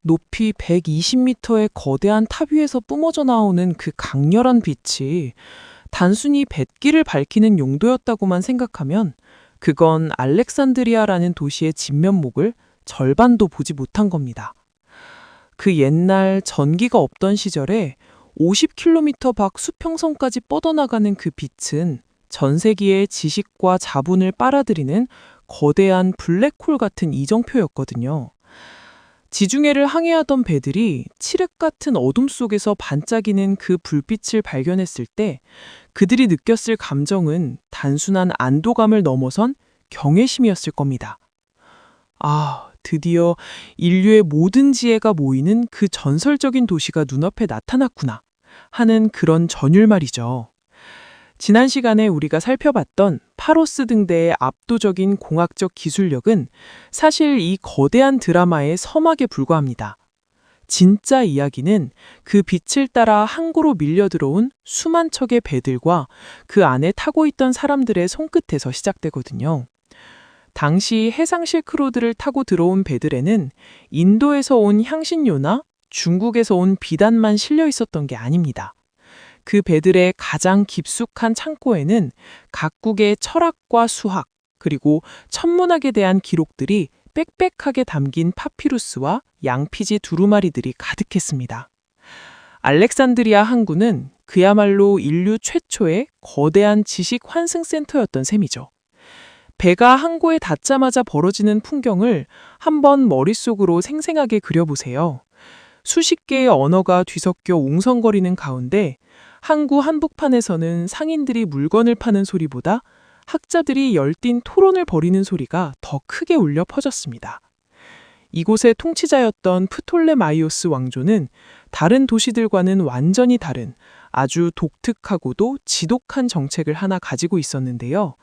높이 120m의 거대한 탑 위에서 뿜어져 나오는 그 강렬한 빛이 단순히 뱃길을 밝히는 용도였다고만 생각하면 그건 알렉산드리아라는 도시의 진면목을 절반도 보지 못한 겁니다. 그 옛날 전기가 없던 시절에 50km 밖 수평선까지 뻗어나가는 그 빛은 전 세계의 지식과 자본을 빨아들이는 거대한 블랙홀 같은 이정표였거든요. 지중해를 항해하던 배들이 칠흑 같은 어둠 속에서 반짝이는 그 불빛을 발견했을 때 그들이 느꼈을 감정은 단순한 안도감을 넘어선 경외심이었을 겁니다. 아, 드디어 인류의 모든 지혜가 모이는 그 전설적인 도시가 눈앞에 나타났구나 하는 그런 전율 말이죠. 지난 시간에 우리가 살펴봤던 파로스 등대의 압도적인 공학적 기술력은 사실 이 거대한 드라마의 서막에 불과합니다. 진짜 이야기는 그 빛을 따라 항구로 밀려 들어온 수만 척의 배들과 그 안에 타고 있던 사람들의 손끝에서 시작되거든요. 당시 해상 실크로드를 타고 들어온 배들에는 인도에서 온 향신료나 중국에서 온 비단만 실려 있었던 게 아닙니다. 그 배들의 가장 깊숙한 창고에는 각국의 철학과 수학, 그리고 천문학에 대한 기록들이 빽빽하게 담긴 파피루스와 양피지 두루마리들이 가득했습니다. 알렉산드리아 항구는 그야말로 인류 최초의 거대한 지식 환승센터였던 셈이죠. 배가 항구에 닿자마자 벌어지는 풍경을 한번 머릿속으로 생생하게 그려보세요. 수십 개의 언어가 뒤섞여 웅성거리는 가운데 항구 한복판에서는 상인들이 물건을 파는 소리보다 학자들이 열띤 토론을 벌이는 소리가 더 크게 울려 퍼졌습니다. 이곳의 통치자였던 프톨레마이오스 왕조는 다른 도시들과는 완전히 다른 아주 독특하고도 지독한 정책을 하나 가지고 있었는데요.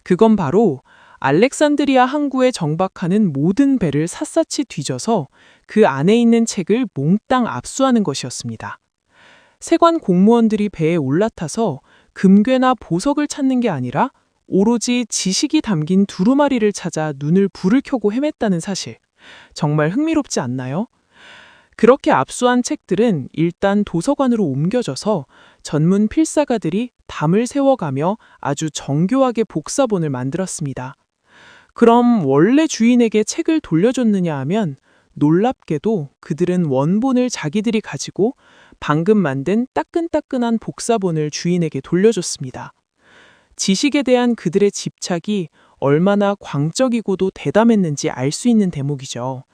그건 바로 알렉산드리아 항구에 정박하는 모든 배를 샅샅이 뒤져서 그 안에 있는 책을 몽땅 압수하는 것이었습니다. 세관 공무원들이 배에 올라타서 금괴나 보석을 찾는 게 아니라 오로지 지식이 담긴 두루마리를 찾아 눈을 불을 켜고 헤맸다는 사실. 정말 흥미롭지 않나요? 그렇게 압수한 책들은 일단 도서관으로 옮겨져서 전문 필사가들이 담을 세워가며 아주 정교하게 복사본을 만들었습니다. 그럼 원래 주인에게 책을 돌려줬느냐 하면 놀랍게도 그들은 원본을 자기들이 가지고 방금 만든 따끈따끈한 복사본을 주인에게 돌려줬습니다. 지식에 대한 그들의 집착이 얼마나 광적이고도 대담했는지 알 수 있는 대목이죠.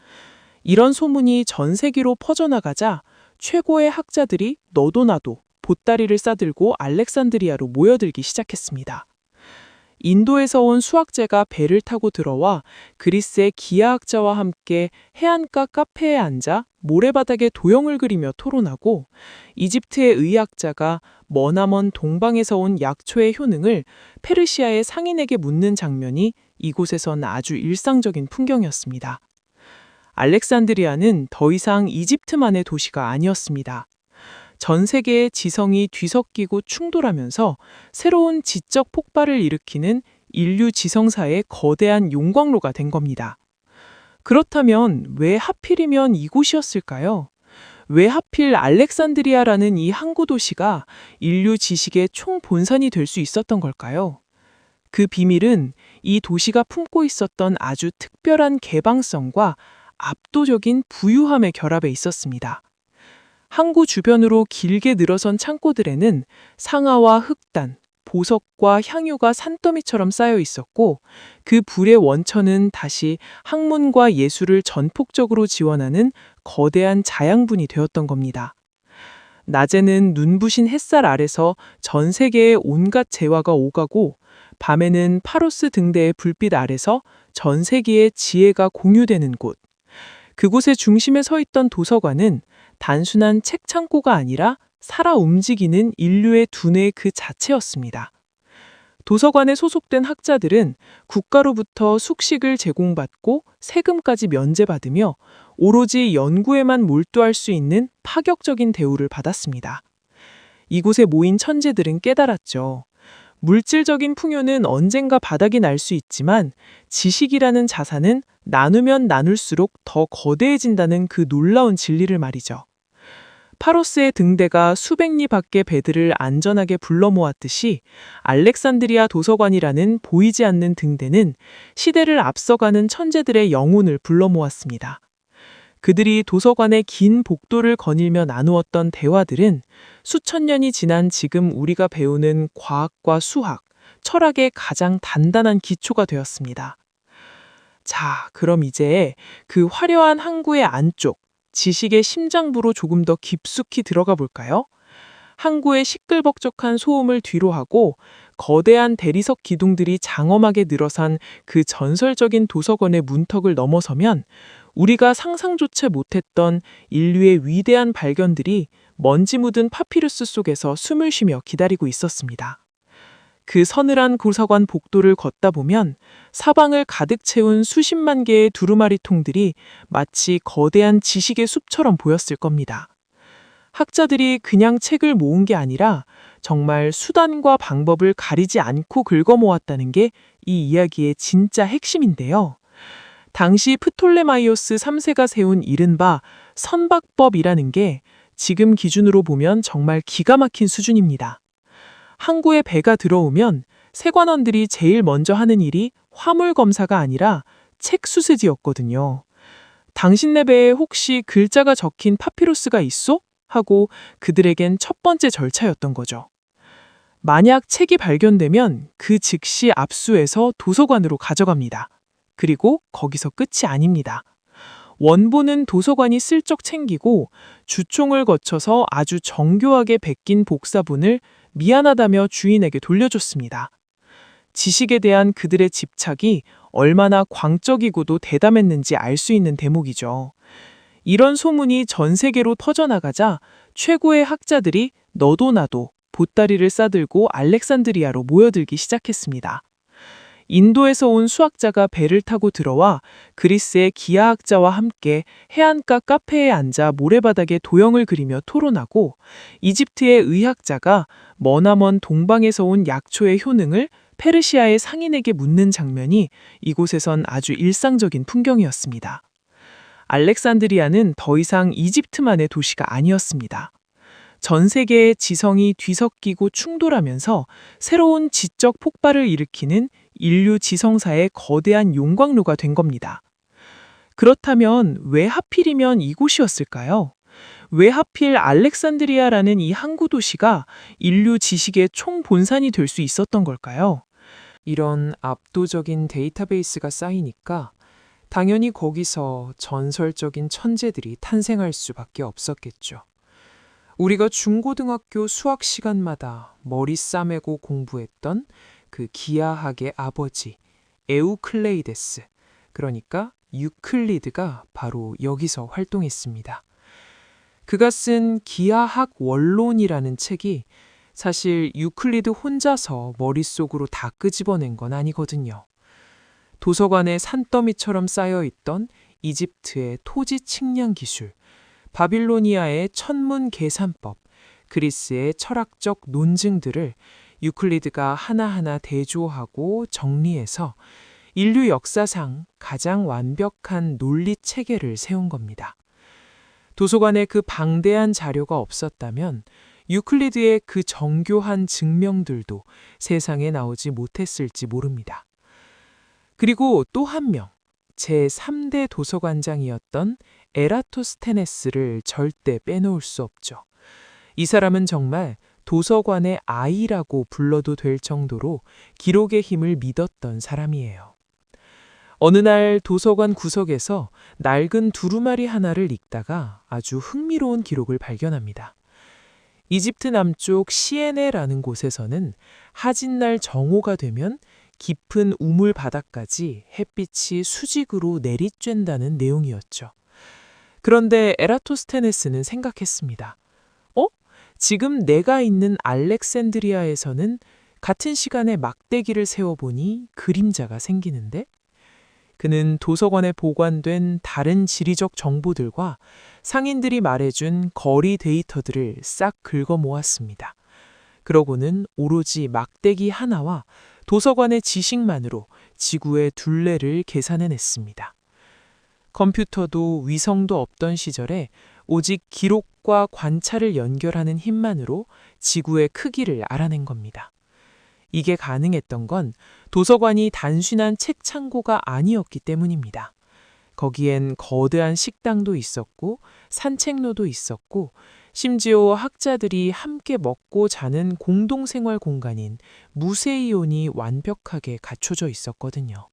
이런 소문이 전 세계로 퍼져나가자 최고의 학자들이 너도 나도 보따리를 싸들고 알렉산드리아로 모여들기 시작했습니다. 인도에서 온 수학자가 배를 타고 들어와 그리스의 기하학자와 함께 해안가 카페에 앉아 모래바닥에 도형을 그리며 토론하고 이집트의 의학자가 머나먼 동방에서 온 약초의 효능을 페르시아의 상인에게 묻는 장면이 이곳에선 아주 일상적인 풍경이었습니다. 알렉산드리아는 더 이상 이집트만의 도시가 아니었습니다. 전 세계의 지성이 뒤섞이고 충돌하면서 새로운 지적 폭발을 일으키는 인류 지성사의 거대한 용광로가 된 겁니다. 그렇다면 왜 하필이면 이곳이었을까요? 왜 하필 알렉산드리아라는 이 항구 도시가 인류 지식의 총본산이 될 수 있었던 걸까요? 그 비밀은 이 도시가 품고 있었던 아주 특별한 개방성과 압도적인 부유함의 결합에 있었습니다. 항구 주변으로 길게 늘어선 창고들에는 상아와 흑단, 보석과 향유가 산더미처럼 쌓여 있었고 그 불의 원천은 다시 학문과 예술을 전폭적으로 지원하는 거대한 자양분이 되었던 겁니다. 낮에는 눈부신 햇살 아래서 전 세계의 온갖 재화가 오가고 밤에는 파로스 등대의 불빛 아래서 전 세계의 지혜가 공유되는 곳. 그곳의 중심에 서 있던 도서관은 단순한 책 창고가 아니라 살아 움직이는 인류의 두뇌 그 자체였습니다. 도서관에 소속된 학자들은 국가로부터 숙식을 제공받고 세금까지 면제받으며 오로지 연구에만 몰두할 수 있는 파격적인 대우를 받았습니다. 이곳에 모인 천재들은 깨달았죠. 물질적인 풍요는 언젠가 바닥이 날 수 있지만 지식이라는 자산은 나누면 나눌수록 더 거대해진다는 그 놀라운 진리를 말이죠. 파로스의 등대가 수백 리 밖의 배들을 안전하게 불러 모았듯이 알렉산드리아 도서관이라는 보이지 않는 등대는 시대를 앞서가는 천재들의 영혼을 불러 모았습니다. 그들이 도서관의 긴 복도를 거닐며 나누었던 대화들은 수천 년이 지난 지금 우리가 배우는 과학과 수학, 철학의 가장 단단한 기초가 되었습니다. 자, 그럼 이제 그 화려한 항구의 안쪽, 지식의 심장부로 조금 더 깊숙이 들어가 볼까요? 항구의 시끌벅적한 소음을 뒤로하고 거대한 대리석 기둥들이 장엄하게 늘어선 그 전설적인 도서관의 문턱을 넘어서면 우리가 상상조차 못했던 인류의 위대한 발견들이 먼지 묻은 파피루스 속에서 숨을 쉬며 기다리고 있었습니다. 그 서늘한 도서관 복도를 걷다 보면 사방을 가득 채운 수십만 개의 두루마리 통들이 마치 거대한 지식의 숲처럼 보였을 겁니다. 학자들이 그냥 책을 모은 게 아니라 정말 수단과 방법을 가리지 않고 긁어 모았다는 게 이 이야기의 진짜 핵심인데요. 당시 프톨레마이오스 3세가 세운 이른바 선박법이라는 게 지금 기준으로 보면 정말 기가 막힌 수준입니다. 항구에 배가 들어오면 세관원들이 제일 먼저 하는 일이 화물 검사가 아니라 책 수수지였거든요. 당신네 배에 혹시 글자가 적힌 파피루스가 있어? 하고 그들에겐 첫 번째 절차였던 거죠. 만약 책이 발견되면 그 즉시 압수해서 도서관으로 가져갑니다. 그리고 거기서 끝이 아닙니다. 원본은 도서관이 슬쩍 챙기고 주총을 거쳐서 아주 정교하게 베낀 복사본을 미안하다며 주인에게 돌려줬습니다. 지식에 대한 그들의 집착이 얼마나 광적이고도 대담했는지 알 수 있는 대목이죠. 이런 소문이 전 세계로 퍼져나가자 최고의 학자들이 너도 나도 보따리를 싸들고 알렉산드리아로 모여들기 시작했습니다. 인도에서 온 수학자가 배를 타고 들어와 그리스의 기하학자와 함께 해안가 카페에 앉아 모래바닥에 도형을 그리며 토론하고 이집트의 의학자가 머나먼 동방에서 온 약초의 효능을 페르시아의 상인에게 묻는 장면이 이곳에선 아주 일상적인 풍경이었습니다. 알렉산드리아는 더 이상 이집트만의 도시가 아니었습니다. 전 세계의 지성이 뒤섞이고 충돌하면서 새로운 지적 폭발을 일으키는 인류 지성사의 거대한 용광로가 된 겁니다. 그렇다면 왜 하필이면 이곳이었을까요? 왜 하필 알렉산드리아라는 이 항구 도시가 인류 지식의 총본산이 될 수 있었던 걸까요? 이런 압도적인 데이터베이스가 쌓이니까 당연히 거기서 전설적인 천재들이 탄생할 수밖에 없었겠죠. 우리가 중고등학교 수학 시간마다 머리 싸매고 공부했던 그 기하학의 아버지, 에우클레이데스, 그러니까 유클리드가 바로 여기서 활동했습니다. 그가 쓴 기하학 원론이라는 책이 사실 유클리드 혼자서 머릿속으로 다 끄집어낸 건 아니거든요. 도서관에 산더미처럼 쌓여있던 이집트의 토지 측량 기술, 바빌로니아의 천문 계산법, 그리스의 철학적 논증들을 유클리드가 하나하나 대조하고 정리해서 인류 역사상 가장 완벽한 논리 체계를 세운 겁니다. 도서관에 그 방대한 자료가 없었다면 유클리드의 그 정교한 증명들도 세상에 나오지 못했을지 모릅니다. 그리고 또 한 명, 제3대 도서관장이었던 에라토스테네스를 절대 빼놓을 수 없죠. 이 사람은 정말 도서관의 아이라고 불러도 될 정도로 기록의 힘을 믿었던 사람이에요. 어느 날 도서관 구석에서 낡은 두루마리 하나를 읽다가 아주 흥미로운 기록을 발견합니다. 이집트 남쪽 시에네라는 곳에서는 하진날 정오가 되면 깊은 우물 바닥까지 햇빛이 수직으로 내리쬐다는 내용이었죠. 그런데 에라토스테네스는 생각했습니다. 지금 내가 있는 알렉산드리아에서는 같은 시간에 막대기를 세워보니 그림자가 생기는데? 그는 도서관에 보관된 다른 지리적 정보들과 상인들이 말해준 거리 데이터들을 싹 긁어 모았습니다. 그러고는 오로지 막대기 하나와 도서관의 지식만으로 지구의 둘레를 계산해냈습니다. 컴퓨터도 위성도 없던 시절에 오직 기록과 관찰을 연결하는 힘만으로 지구의 크기를 알아낸 겁니다. 이게 가능했던 건 도서관이 단순한 책 창고가 아니었기 때문입니다. 거기엔 거대한 식당도 있었고 산책로도 있었고 심지어 학자들이 함께 먹고 자는 공동생활 공간인 무세이온이 완벽하게 갖춰져 있었거든요.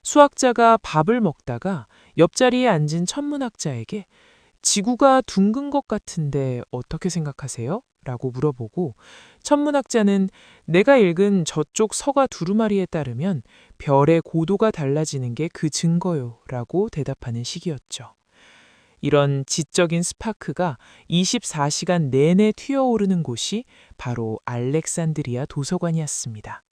수학자가 밥을 먹다가 옆자리에 앉은 천문학자에게 지구가 둥근 것 같은데 어떻게 생각하세요? 라고 물어보고 천문학자는 내가 읽은 저쪽 서가 두루마리에 따르면 별의 고도가 달라지는 게 그 증거요 라고 대답하는 식이었죠. 이런 지적인 스파크가 24시간 내내 튀어오르는 곳이 바로 알렉산드리아 도서관이었습니다.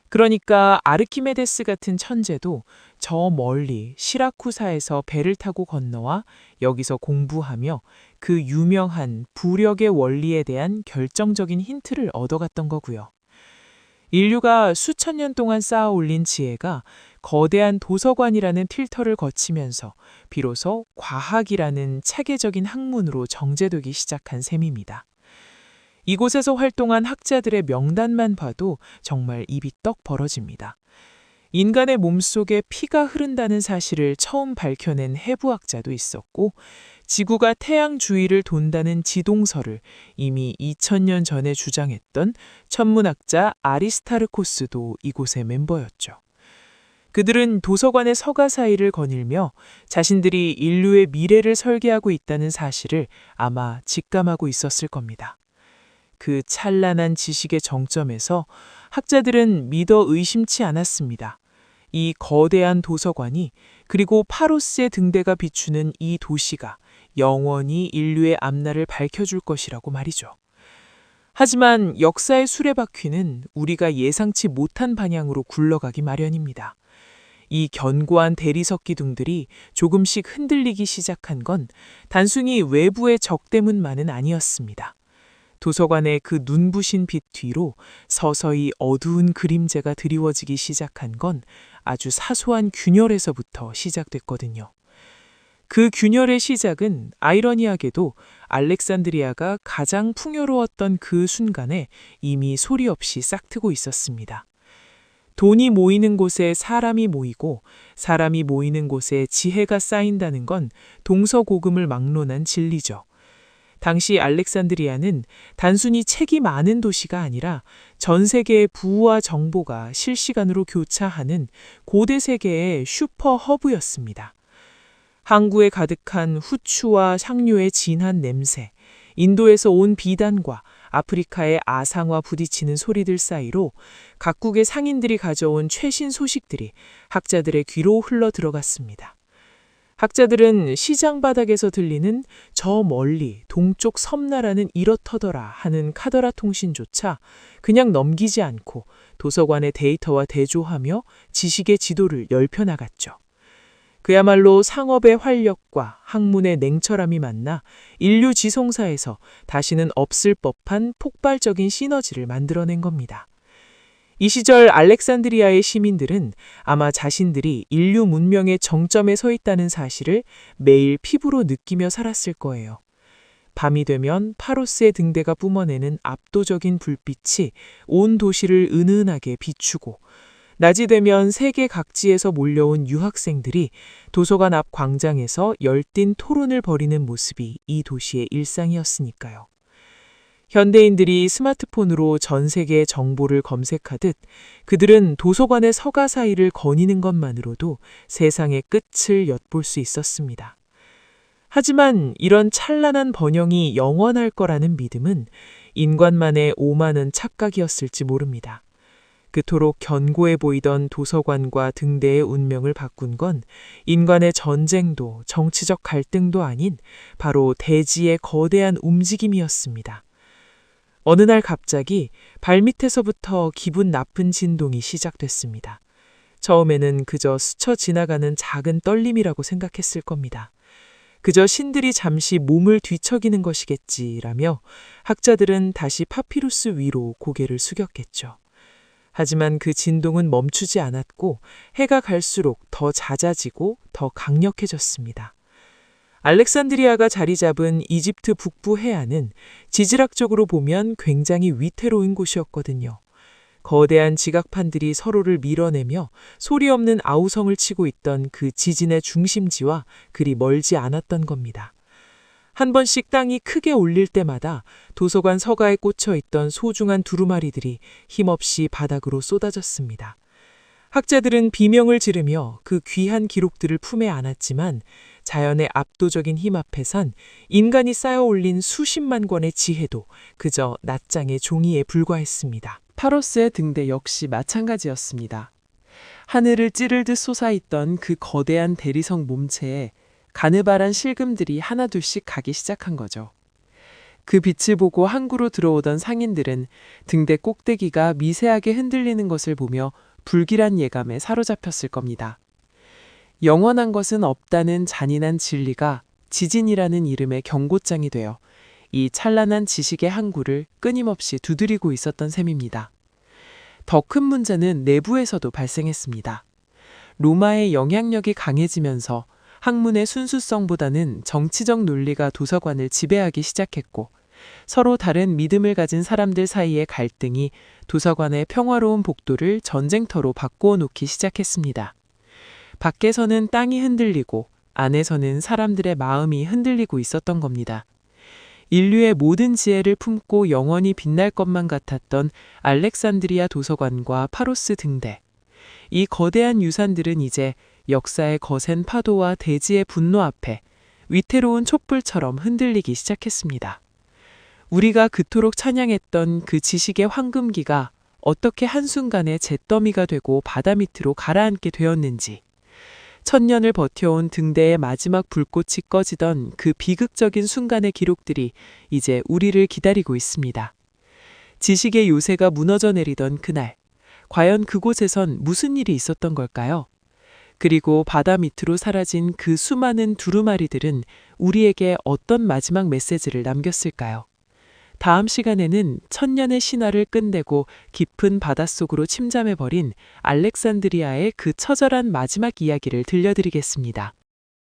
그러니까 아르키메데스 같은 천재도 저 멀리 시라쿠사에서 배를 타고 건너와 여기서 공부하며 그 유명한 부력의 원리에 대한 결정적인 힌트를 얻어갔던 거고요. 인류가 수천 년 동안 쌓아 올린 지혜가 거대한 도서관이라는 필터를 거치면서 비로소 과학이라는 체계적인 학문으로 정제되기 시작한 셈입니다. 이곳에서 활동한 학자들의 명단만 봐도 정말 입이 떡 벌어집니다. 인간의 몸속에 피가 흐른다는 사실을 처음 밝혀낸 해부학자도 있었고, 지구가 태양 주위를 돈다는 지동설을 이미 2000년 전에 주장했던 천문학자 아리스타르코스도 이곳의 멤버였죠. 그들은 도서관의 서가 사이를 거닐며 자신들이 인류의 미래를 설계하고 있다는 사실을 아마 직감하고 있었을 겁니다. 그 찬란한 지식의 정점에서 학자들은 믿어 의심치 않았습니다. 이 거대한 도서관이 그리고 파로스의 등대가 비추는 이 도시가 영원히 인류의 앞날을 밝혀줄 것이라고 말이죠. 하지만 역사의 수레바퀴는 우리가 예상치 못한 방향으로 굴러가기 마련입니다. 이 견고한 대리석 기둥들이 조금씩 흔들리기 시작한 건 단순히 외부의 적대문만은 아니었습니다. 도서관의 그 눈부신 빛 뒤로 서서히 어두운 그림자가 드리워지기 시작한 건 아주 사소한 균열에서부터 시작됐거든요. 그 균열의 시작은 아이러니하게도 알렉산드리아가 가장 풍요로웠던 그 순간에 이미 소리 없이 싹트고 있었습니다. 돈이 모이는 곳에 사람이 모이고 사람이 모이는 곳에 지혜가 쌓인다는 건 동서고금을 막론한 진리죠. 당시 알렉산드리아는 단순히 책이 많은 도시가 아니라 전 세계의 부와 정보가 실시간으로 교차하는 고대 세계의 슈퍼 허브였습니다. 항구에 가득한 후추와 향료의 진한 냄새, 인도에서 온 비단과 아프리카의 아상과 부딪히는 소리들 사이로 각국의 상인들이 가져온 최신 소식들이 학자들의 귀로 흘러 들어갔습니다. 학자들은 시장 바닥에서 들리는 저 멀리 동쪽 섬나라는 이렇더더라 하는 카더라 통신조차 그냥 넘기지 않고 도서관의 데이터와 대조하며 지식의 지도를 넓혀나갔죠. 그야말로 상업의 활력과 학문의 냉철함이 만나 인류 지성사에서 다시는 없을 법한 폭발적인 시너지를 만들어낸 겁니다. 이 시절 알렉산드리아의 시민들은 아마 자신들이 인류 문명의 정점에 서 있다는 사실을 매일 피부로 느끼며 살았을 거예요. 밤이 되면 파로스의 등대가 뿜어내는 압도적인 불빛이 온 도시를 은은하게 비추고, 낮이 되면 세계 각지에서 몰려온 유학생들이 도서관 앞 광장에서 열띤 토론을 벌이는 모습이 이 도시의 일상이었으니까요. 현대인들이 스마트폰으로 전 세계의 정보를 검색하듯 그들은 도서관의 서가 사이를 거니는 것만으로도 세상의 끝을 엿볼 수 있었습니다. 하지만 이런 찬란한 번영이 영원할 거라는 믿음은 인간만의 오만한 착각이었을지 모릅니다. 그토록 견고해 보이던 도서관과 등대의 운명을 바꾼 건 인간의 전쟁도 정치적 갈등도 아닌 바로 대지의 거대한 움직임이었습니다. 어느 날 갑자기 발밑에서부터 기분 나쁜 진동이 시작됐습니다. 처음에는 그저 스쳐 지나가는 작은 떨림이라고 생각했을 겁니다. 그저 신들이 잠시 몸을 뒤척이는 것이겠지라며 학자들은 다시 파피루스 위로 고개를 숙였겠죠. 하지만 그 진동은 멈추지 않았고 해가 갈수록 더 잦아지고 더 강력해졌습니다. 알렉산드리아가 자리 잡은 이집트 북부 해안은 지질학적으로 보면 굉장히 위태로운 곳이었거든요. 거대한 지각판들이 서로를 밀어내며 소리 없는 아우성을 치고 있던 그 지진의 중심지와 그리 멀지 않았던 겁니다. 한 번씩 땅이 크게 울릴 때마다 도서관 서가에 꽂혀 있던 소중한 두루마리들이 힘없이 바닥으로 쏟아졌습니다. 학자들은 비명을 지르며 그 귀한 기록들을 품에 안았지만 자연의 압도적인 힘 앞에선 인간이 쌓아 올린 수십만 권의 지혜도 그저 낱장의 종이에 불과했습니다. 파로스의 등대 역시 마찬가지였습니다. 하늘을 찌를 듯 솟아있던 그 거대한 대리석 몸체에 가느바란 실금들이 하나둘씩 가기 시작한 거죠. 그 빛을 보고 항구로 들어오던 상인들은 등대 꼭대기가 미세하게 흔들리는 것을 보며 불길한 예감에 사로잡혔을 겁니다. 영원한 것은 없다는 잔인한 진리가 지진이라는 이름의 경고장이 되어 이 찬란한 지식의 항구를 끊임없이 두드리고 있었던 셈입니다. 더 큰 문제는 내부에서도 발생했습니다. 로마의 영향력이 강해지면서 학문의 순수성보다는 정치적 논리가 도서관을 지배하기 시작했고 서로 다른 믿음을 가진 사람들 사이의 갈등이 도서관의 평화로운 복도를 전쟁터로 바꾸어 놓기 시작했습니다. 밖에서는 땅이 흔들리고 안에서는 사람들의 마음이 흔들리고 있었던 겁니다. 인류의 모든 지혜를 품고 영원히 빛날 것만 같았던 알렉산드리아 도서관과 파로스 등대. 이 거대한 유산들은 이제 역사의 거센 파도와 대지의 분노 앞에 위태로운 촛불처럼 흔들리기 시작했습니다. 우리가 그토록 찬양했던 그 지식의 황금기가 어떻게 한순간에 잿더미가 되고 바다 밑으로 가라앉게 되었는지, 천년을 버텨온 등대의 마지막 불꽃이 꺼지던 그 비극적인 순간의 기록들이 이제 우리를 기다리고 있습니다. 지식의 요새가 무너져 내리던 그날, 과연 그곳에선 무슨 일이 있었던 걸까요? 그리고 바다 밑으로 사라진 그 수많은 두루마리들은 우리에게 어떤 마지막 메시지를 남겼을까요? 다음 시간에는 천년의 신화를 끝내고 깊은 바닷속으로 침잠해버린 알렉산드리아의 그 처절한 마지막 이야기를 들려드리겠습니다.